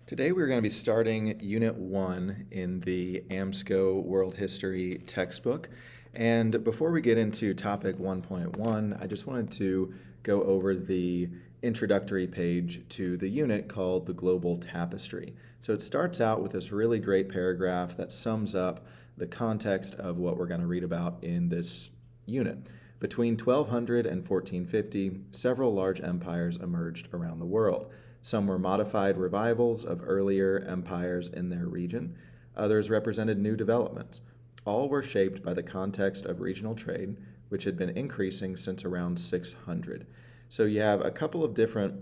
Today we're going to be starting Unit 1 in the Amsco World History textbook. And before we get into topic 1.1, I just wanted to go over the introductory page to the unit called the Global Tapestry. So it starts out with this really great paragraph that sums up the context of what we're going to read about in this unit. Between 1200 and 1450, several large empires emerged around the world. Some were modified revivals of earlier empires in their region. Others represented new developments. All were shaped by the context of regional trade, which had been increasing since around 600. So you have a couple of different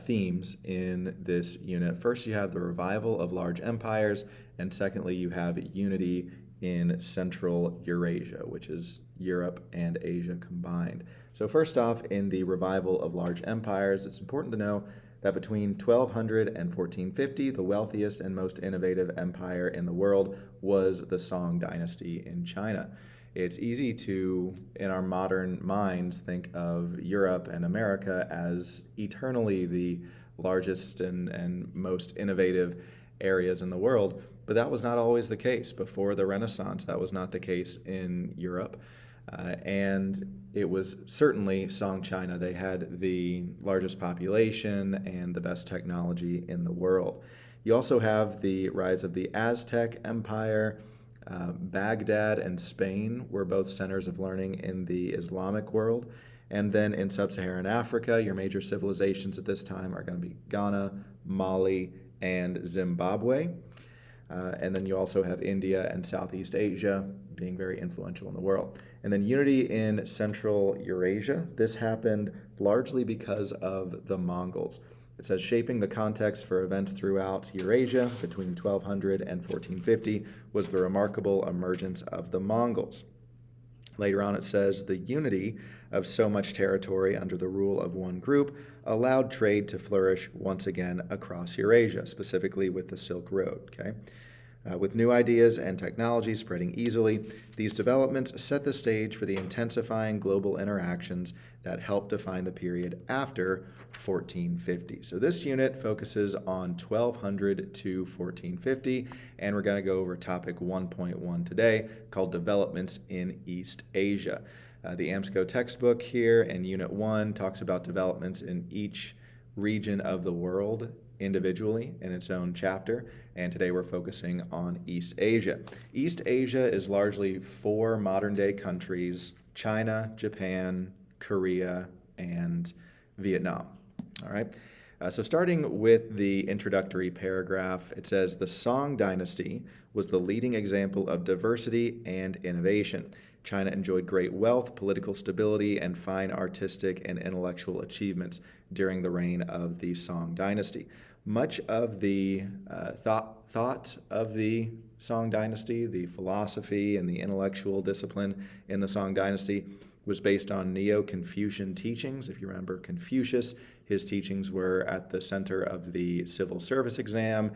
themes in this unit. First, you have the revival of large empires, and secondly, you have unity in Central Eurasia, which is Europe and Asia combined. So first off, in the revival of large empires, it's important to know that between 1200 and 1450, the wealthiest and most innovative empire in the world was the Song dynasty in China. It's easy to, in our modern minds, think of Europe and America as eternally the largest and most innovative areas in the world, but that was not always the case. Before the Renaissance, that was not the case in Europe. And it was certainly Song China. They had the largest population and the best technology in the world. You also have the rise of the Aztec Empire. Baghdad and Spain were both centers of learning in the Islamic world. And then in sub-Saharan Africa, your major civilizations at this time are going to be Ghana, Mali, and Zimbabwe. And then you also have India and Southeast Asia being very influential in the world. And then unity in Central Eurasia. This happened largely because of the Mongols. It says shaping the context for events throughout Eurasia between 1200 and 1450 was the remarkable emergence of the Mongols. Later on it says the unity of so much territory under the rule of one group allowed trade to flourish once again across Eurasia, specifically with the Silk Road. With new ideas and technology spreading easily, these developments set the stage for the intensifying global interactions that helped define the period after 1450. So this unit focuses on 1200 to 1450, and we're going to go over topic 1.1 today called Developments in East Asia. The Amsco textbook here in Unit 1 talks about developments in each region of the world individually in its own chapter, and today we're focusing on East Asia. East Asia is largely four modern-day countries: China, Japan, Korea, and Vietnam. All right. So starting with the introductory paragraph, it says, the Song dynasty was the leading example of diversity and innovation. China enjoyed great wealth, political stability, and fine artistic and intellectual achievements during the reign of the Song dynasty. Much of the thought of the Song dynasty, the philosophy and the intellectual discipline in the Song dynasty was based on NeoConfucian teachings. If you remember Confucius, his teachings were at the center of the civil service exam,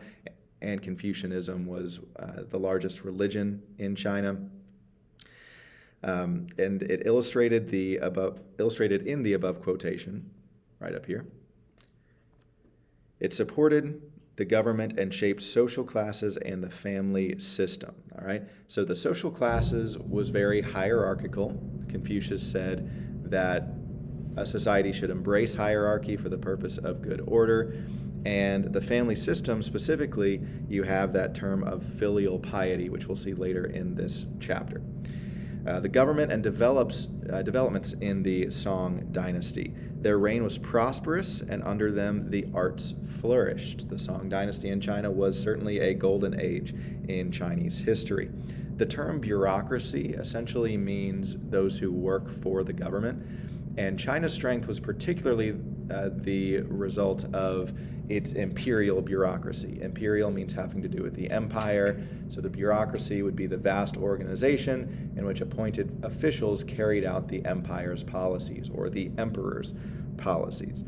and Confucianism was the largest religion in China. And it illustrated in the above quotation, right up here. It supported the government and shaped social classes and the family system. All right. So the social classes was very hierarchical. Confucius said that a society should embrace hierarchy for the purpose of good order. And the family system specifically, you have that term of filial piety, which we'll see later in this chapter. The government and developments in the Song dynasty. Their reign was prosperous, and under them the arts flourished. The Song dynasty in China was certainly a golden age in Chinese history. The term bureaucracy essentially means those who work for the government, and China's strength was particularly the result of its imperial bureaucracy. Imperial means having to do with the empire, so the bureaucracy would be the vast organization in which appointed officials carried out the empire's policies or the emperor's policies.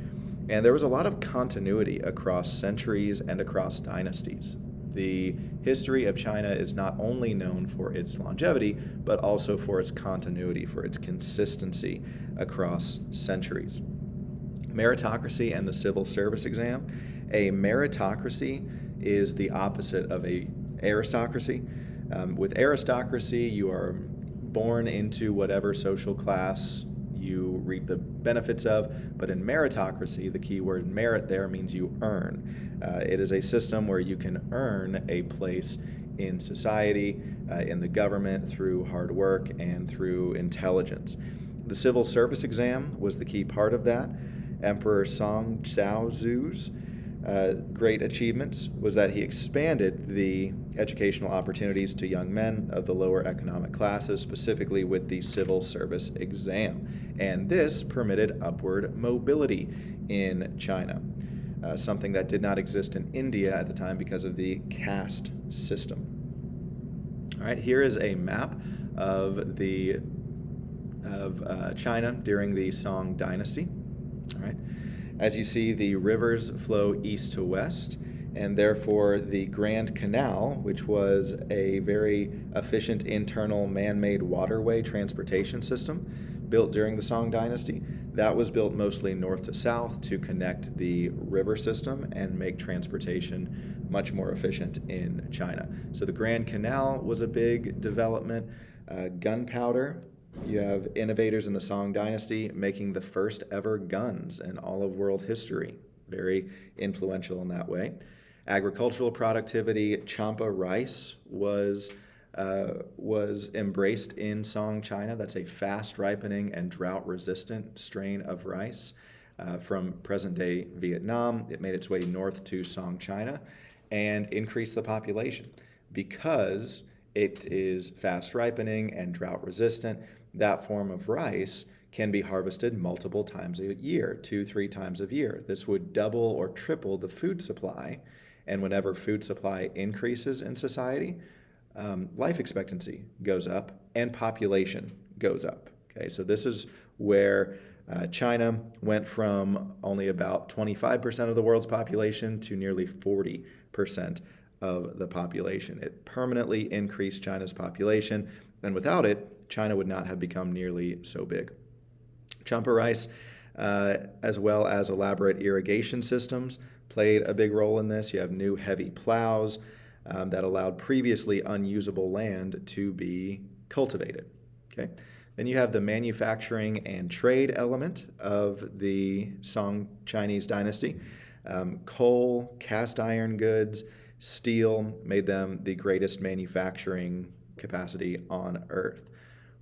And there was a lot of continuity across centuries and across dynasties. The history of China is not only known for its longevity, but also for its continuity, for its consistency across centuries. Meritocracy and the civil service exam. A meritocracy is the opposite of a aristocracy. With aristocracy, you are born into whatever social class you reap the benefits of, but in meritocracy, the key word merit there means you earn. It is a system where you can earn a place in society, in the government, through hard work and through intelligence. The civil service exam was the key part of that. Emperor Song Xiaozu's great achievements was that he expanded the educational opportunities to young men of the lower economic classes, specifically with the civil service exam. And this permitted upward mobility in China, something that did not exist in India at the time because of the caste system. All right, here is a map of China during the Song Dynasty. All right. As you see, the rivers flow east to west, and therefore the Grand Canal, which was a very efficient internal man-made waterway transportation system built during the Song Dynasty, that was built mostly north to south to connect the river system and make transportation much more efficient in China. So the Grand Canal was a big development. Gunpowder. You have innovators in the Song Dynasty making the first ever guns in all of world history. Very influential in that way. Agricultural productivity, champa rice was embraced in Song China. That's a fast ripening and drought resistant strain of rice from present day Vietnam. It made its way north to Song China and increased the population. Because it is fast ripening and drought resistant, that form of rice can be harvested multiple times a year, 2-3 times a year. This would double or triple the food supply. And whenever food supply increases in society, life expectancy goes up and population goes up. Okay, so this is where China went from only about 25% of the world's population to nearly 40% of the population. It permanently increased China's population, and without it, China would not have become nearly so big. Champa rice, as well as elaborate irrigation systems, played a big role in this. You have new heavy plows that allowed previously unusable land to be cultivated. Okay. Then you have the manufacturing and trade element of the Song Chinese dynasty. Coal, cast iron goods, steel made them the greatest manufacturing capacity on earth.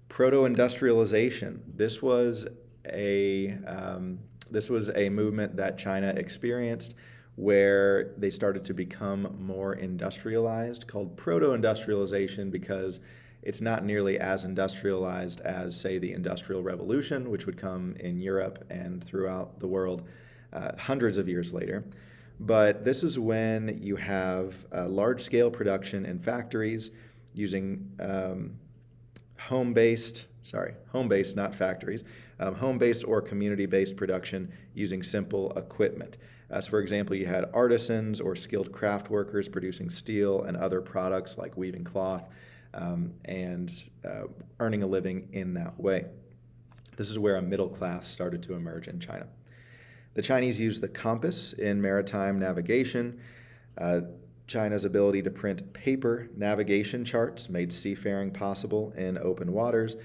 Proto-industrialization. This was a movement that China experienced where they started to become more industrialized, called proto-industrialization because it's not nearly as industrialized as, say, the Industrial Revolution, which would come in Europe and throughout the world hundreds of years later. But this is when you have large-scale production in factories using home-based, not factories, home-based or community-based production using simple equipment. So for example, you had artisans or skilled craft workers producing steel and other products like weaving cloth and earning a living in that way. This is where a middle class started to emerge in China. The Chinese used the compass in maritime navigation. China's ability to print paper navigation charts made seafaring possible in open waters,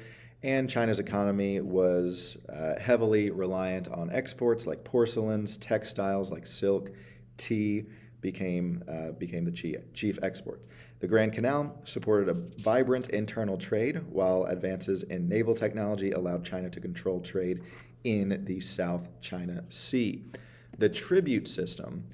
and China's economy was heavily reliant on exports like porcelains, textiles like silk, tea became the chief exports. The Grand Canal supported a vibrant internal trade, while advances in naval technology allowed China to control trade in the South China Sea. The tribute system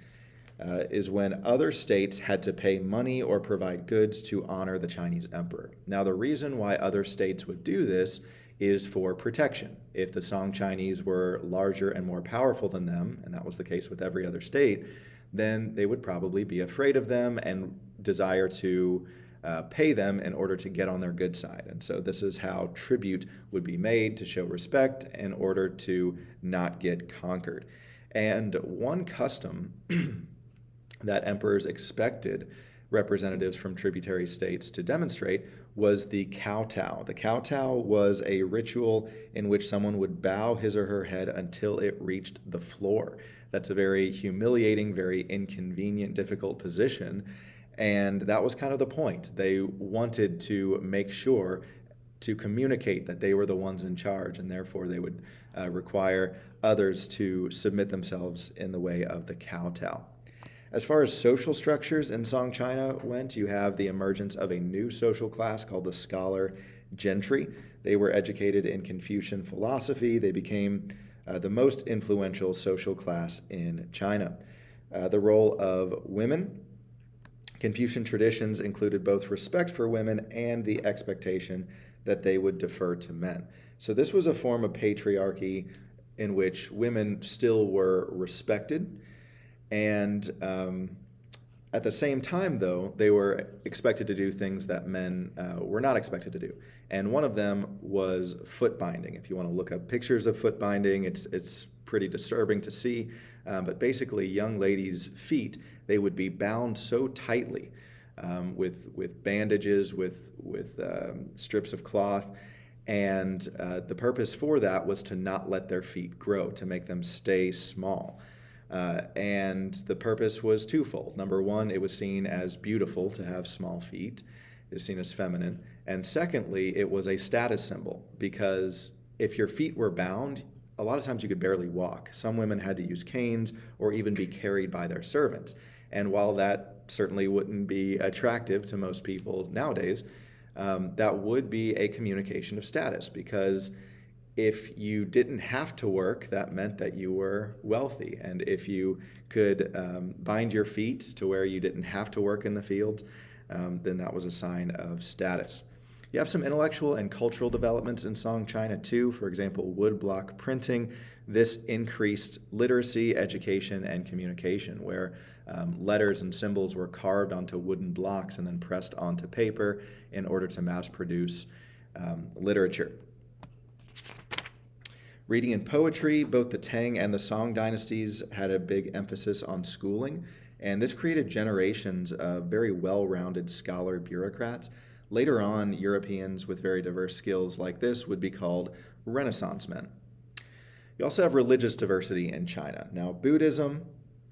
is when other states had to pay money or provide goods to honor the Chinese emperor. Now, the reason why other states would do this is for protection. If the Song Chinese were larger and more powerful than them, and that was the case with every other state, then they would probably be afraid of them and desire to pay them in order to get on their good side. And so this is how tribute would be made to show respect in order to not get conquered. And one custom that emperors expected representatives from tributary states to demonstrate was the kowtow. The kowtow was a ritual in which someone would bow his or her head until it reached the floor. That's a very humiliating, very inconvenient, difficult position. And that was kind of the point. They wanted to make sure to communicate that they were the ones in charge, and therefore they would require others to submit themselves in the way of the kowtow. As far as social structures in Song China went, you have the emergence of a new social class called the scholar gentry. They were educated in Confucian philosophy. They became the most influential social class in China. The role of women. Confucian traditions included both respect for women and the expectation that they would defer to men. So this was a form of patriarchy in which women still were respected, and at the same time, though, they were expected to do things that men were not expected to do. And one of them was foot binding. If you want to look up pictures of foot binding, it's pretty disturbing to see. But basically, young ladies' feet, they would be bound so tightly with bandages, with strips of cloth. And the purpose for that was to not let their feet grow, to make them stay small. And the purpose was twofold. Number one, it was seen as beautiful to have small feet. It was seen as feminine. And secondly, it was a status symbol, because if your feet were bound, a lot of times you could barely walk. Some women had to use canes or even be carried by their servants. And while that certainly wouldn't be attractive to most people nowadays, that would be a communication of status, because if you didn't have to work, that meant that you were wealthy. And if you could bind your feet to where you didn't have to work in the fields, then that was a sign of status. You have some intellectual and cultural developments in Song China too. For example, woodblock printing. This increased literacy, education, and communication, where letters and symbols were carved onto wooden blocks and then pressed onto paper in order to mass produce literature. Reading and poetry, both the Tang and the Song dynasties had a big emphasis on schooling, and this created generations of very well-rounded scholar bureaucrats. Later on, Europeans with very diverse skills like this would be called Renaissance men. You also have religious diversity in China. Now, Buddhism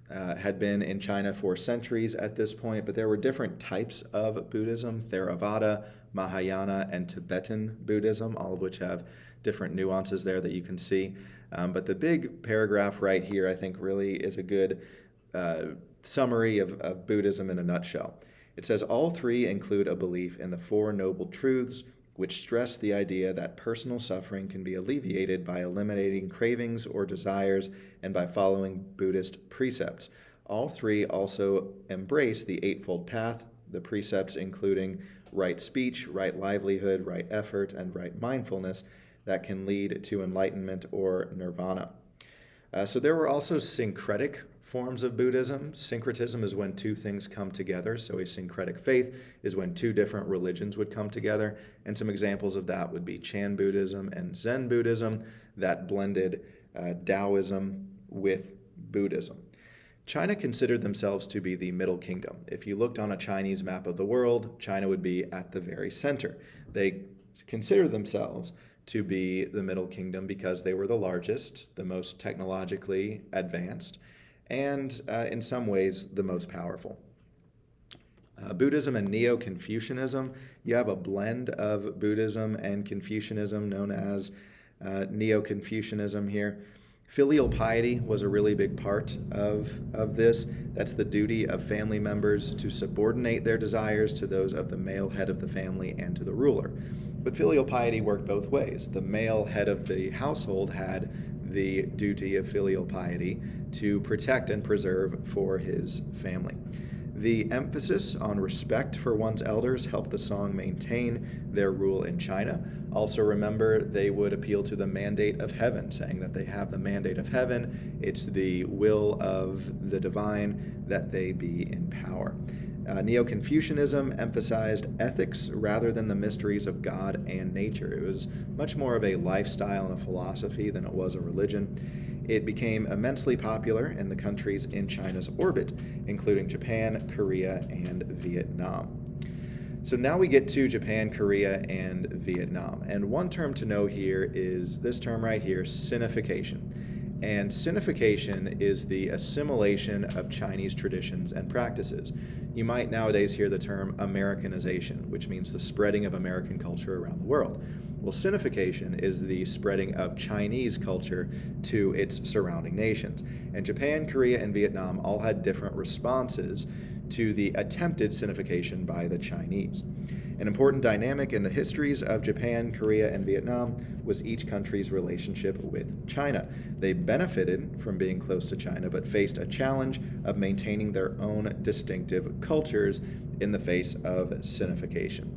had been in China for centuries at this point, but there were different types of Buddhism: Theravada, Mahayana, and Tibetan Buddhism, all of which have different nuances there that you can see. But the big paragraph right here, I think, really is a good summary of Buddhism in a nutshell. It says, all three include a belief in the Four Noble Truths, which stress the idea that personal suffering can be alleviated by eliminating cravings or desires and by following Buddhist precepts. All three also embrace the Eightfold Path, the precepts including right speech, right livelihood, right effort, and right mindfulness that can lead to enlightenment or nirvana. So there were also syncretic forms of Buddhism. Syncretism is when two things come together. So a syncretic faith is when two different religions would come together. And some examples of that would be Chan Buddhism and Zen Buddhism that blended Taoism with Buddhism. China considered themselves to be the Middle Kingdom. If you looked on a Chinese map of the world, China would be at the very center. They consider themselves to be the Middle Kingdom because they were the largest, the most technologically advanced, and in some ways the most powerful. Buddhism and Neo-Confucianism, you have a blend of Buddhism and Confucianism known as Neo-Confucianism here. Filial piety was a really big part of this. That's the duty of family members to subordinate their desires to those of the male head of the family and to the ruler. But filial piety worked both ways. The male head of the household had the duty of filial piety to protect and preserve for his family. The emphasis on respect for one's elders helped the Song maintain their rule in China. Also remember, they would appeal to the mandate of heaven, saying that they have the mandate of heaven. It's the will of the divine that they be in power. Neo-Confucianism emphasized ethics rather than the mysteries of God and nature. It was much more of a lifestyle and a philosophy than it was a religion. It became immensely popular in the countries in China's orbit, including Japan, Korea, and Vietnam. So now we get to Japan, Korea, and Vietnam. And one term to know here is this term right here, sinification. And Sinification is the assimilation of Chinese traditions and practices. You might nowadays hear the term Americanization, which means the spreading of American culture around the world. Well, Sinification is the spreading of Chinese culture to its surrounding nations. And Japan, Korea, and Vietnam all had different responses to the attempted Sinification by the Chinese. An important dynamic in the histories of Japan, Korea, and Vietnam was each country's relationship with China. They benefited from being close to China, but faced a challenge of maintaining their own distinctive cultures in the face of Sinification.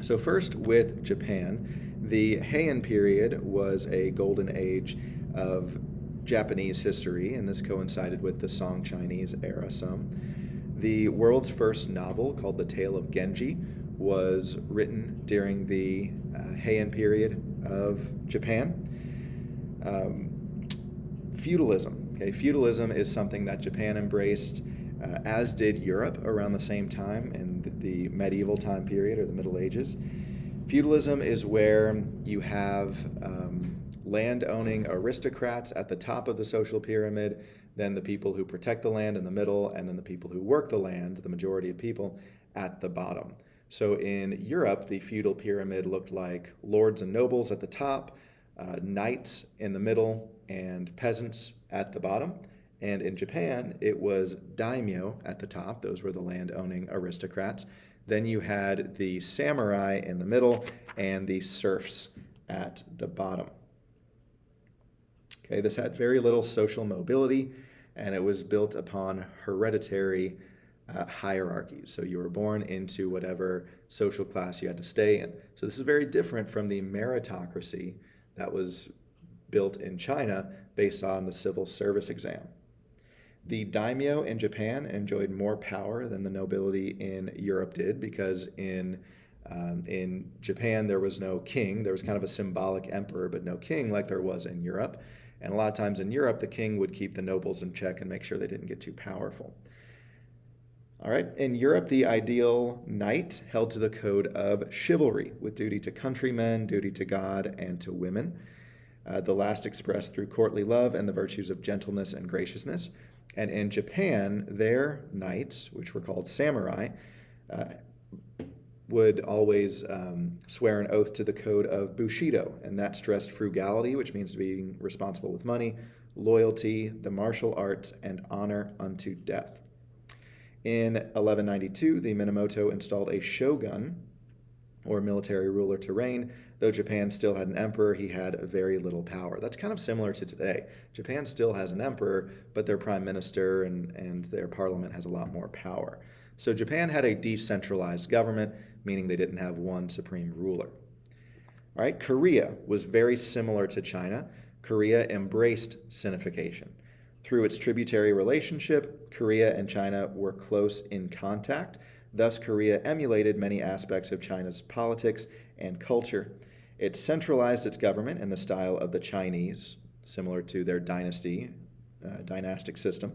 So first, with Japan, the Heian period was a golden age of Japanese history, and this coincided with the Song Chinese era some. The world's first novel, called The Tale of Genji, was written during the Heian period of Japan. Feudalism. Okay, feudalism is something that Japan embraced, as did Europe around the same time in the medieval time period or the Middle Ages. Feudalism is where you have land-owning aristocrats at the top of the social pyramid, then the people who protect the land in the middle, and then the people who work the land, the majority of people, at the bottom. So in Europe, the feudal pyramid looked like lords and nobles at the top, knights in the middle, and peasants at the bottom. And in Japan, it was daimyo at the top. Those were the land-owning aristocrats. Then you had the samurai in the middle and the serfs at the bottom. Okay, this had very little social mobility, and it was built upon hereditary hierarchies. So you were born into whatever social class you had to stay in. So this is very different from the meritocracy that was built in China based on the civil service exam. The daimyo in Japan enjoyed more power than the nobility in Europe did, because in Japan there was no king. There was kind of a symbolic emperor, but no king like there was in Europe. And a lot of times in Europe, the king would keep the nobles in check and make sure they didn't get too powerful. All right, in Europe, the ideal knight held to the code of chivalry, with duty to countrymen, duty to God, and to women. The last expressed through courtly love and the virtues of gentleness and graciousness. And in Japan, their knights, which were called samurai, would always swear an oath to the code of Bushido, and that stressed frugality, which means being responsible with money, loyalty, the martial arts, and honor unto death. In 1192, the Minamoto installed a shogun, or military ruler, to reign. Though Japan still had an emperor, he had very little power. That's kind of similar to today. Japan still has an emperor, but their prime minister and their parliament has a lot more power. So Japan had a decentralized government, meaning they didn't have one supreme ruler. All right, Korea was very similar to China. Korea embraced Sinification. Through its tributary relationship, Korea and China were close in contact. Thus, Korea emulated many aspects of China's politics and culture. It centralized its government in the style of the Chinese, similar to their dynastic system.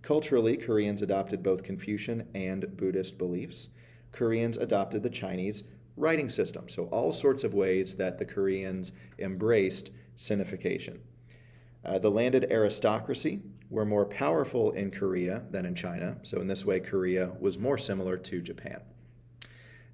Culturally, Koreans adopted both Confucian and Buddhist beliefs. Koreans adopted the Chinese writing system, so all sorts of ways that the Koreans embraced Sinification. The landed aristocracy were more powerful in Korea than in China, so in this way Korea was more similar to Japan.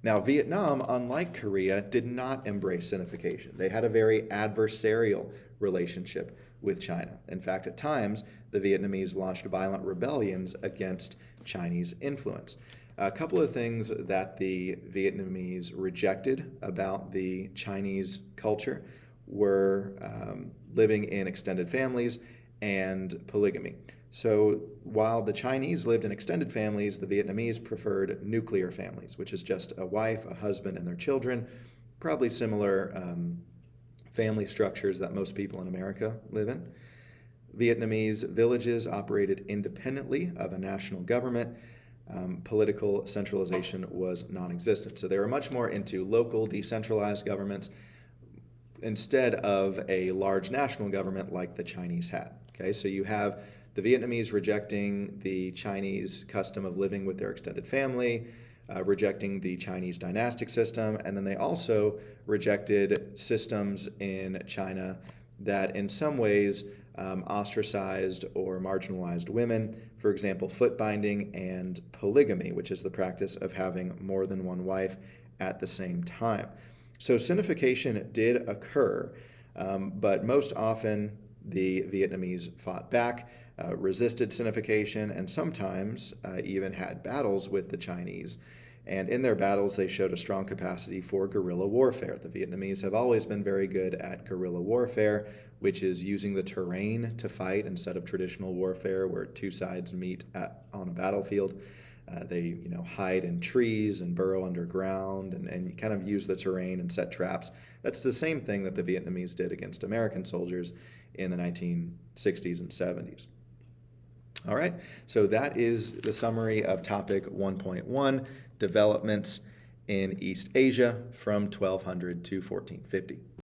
Now, Vietnam, unlike Korea, did not embrace Sinification. They had a very adversarial relationship with China. In fact, at times, the Vietnamese launched violent rebellions against Chinese influence. A couple of things that the Vietnamese rejected about the Chinese culture were living in extended families and polygamy. So while the Chinese lived in extended families, the Vietnamese preferred nuclear families, which is just a wife, a husband, and their children, probably similar family structures that most people in America live in. Vietnamese villages operated independently of a national government. Political centralization was non-existent. So they were much more into local, decentralized governments instead of a large national government like the Chinese had. Okay, so you have the Vietnamese rejecting the Chinese custom of living with their extended family, rejecting the Chinese dynastic system, and then they also rejected systems in China that in some ways ostracized or marginalized women, for example, foot binding and polygamy, which is the practice of having more than one wife at the same time. So sinification did occur, but most often the Vietnamese fought back, resisted sinification, and sometimes even had battles with the Chinese. And in their battles, they showed a strong capacity for guerrilla warfare. The Vietnamese have always been very good at guerrilla warfare, which is using the terrain to fight instead of traditional warfare where two sides meet on a battlefield. They hide in trees and burrow underground and kind of use the terrain and set traps. That's the same thing that the Vietnamese did against American soldiers in the 1960s and 70s. All right, so that is the summary of topic 1.1, developments in East Asia from 1200 to 1450.